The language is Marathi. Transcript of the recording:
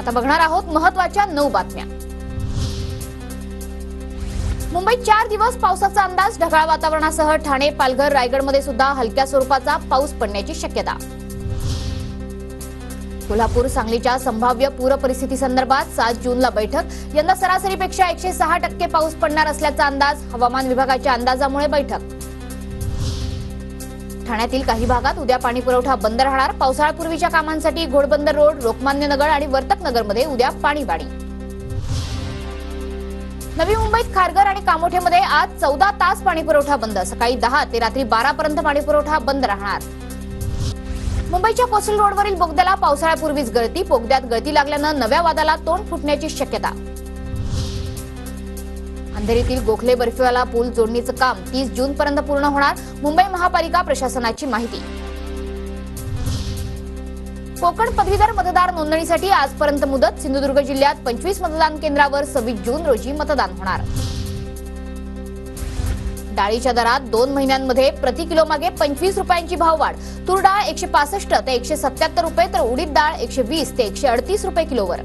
आता बघणार आहोत महत्त्वाच्या 9 बातम्या। मुंबईत 4 दिवस पावसाचा अंदाज, ढगाळ वातावरणासह ठाणे, पालघर, रायगडमध्ये सुद्धा हलक्या स्वरूपाचा पाऊस पडण्याची शक्यता। कोल्हापूर, सांगलीच्या संभाव्य पूर परिस्थिती संदर्भात 7 जूनला बैठक, यंदा सरासरीपेक्षा 106% पाऊस पडणार असल्याचा अंदाज, हवामान विभागाच्या अंदाजामुळे बैठक। ठाण्यातील काही भागात उद्या पाणी पुरवठा बंद राहणार, पावसाळ्यापूर्वीच्या कामांसाठी घोडबंदर रोड, लोकमान्य नगर आणि वर्तक नगरमध्ये उद्या पाणीबाणी। नवी मुंबईत खारघर आणि कामोठेमध्ये आज 14 तास पाणी पुरवठा बंद, सकाळी 10 ते रात्री 12 पर्यंत पाणी पुरवठा बंद राहणार। मुंबईच्या कोस्टल रोडवरील बोगद्याला पावसाळ्यापूर्वीच गळती, बोगद्यात गळती लागल्यानं नव्या वादाला तोंड फुटण्याची शक्यता। अंधेरीतील गोखले बर्फीवाला पूल जोडणीचं काम 30 जून पर्यंत पूर्ण होणार, मुंबई महापालिका प्रशासनाची माहिती। कोकण पदवीधर मतदार नोंदणीसाठी आजपर्यंत मुदत, सिंधुदुर्ग जिल्ह्यात 25 मतदान केंद्रावर 26 जून रोजी मतदान होणार। डाळीच्या दरात 2 महिन्यांमध्ये प्रति किलो मागे 25 रुपयांची भाववाढ, तूर डाळ 165 ते 177 रुपये तर उडीद डाळ 120 ते 138 रुपये किलोवर।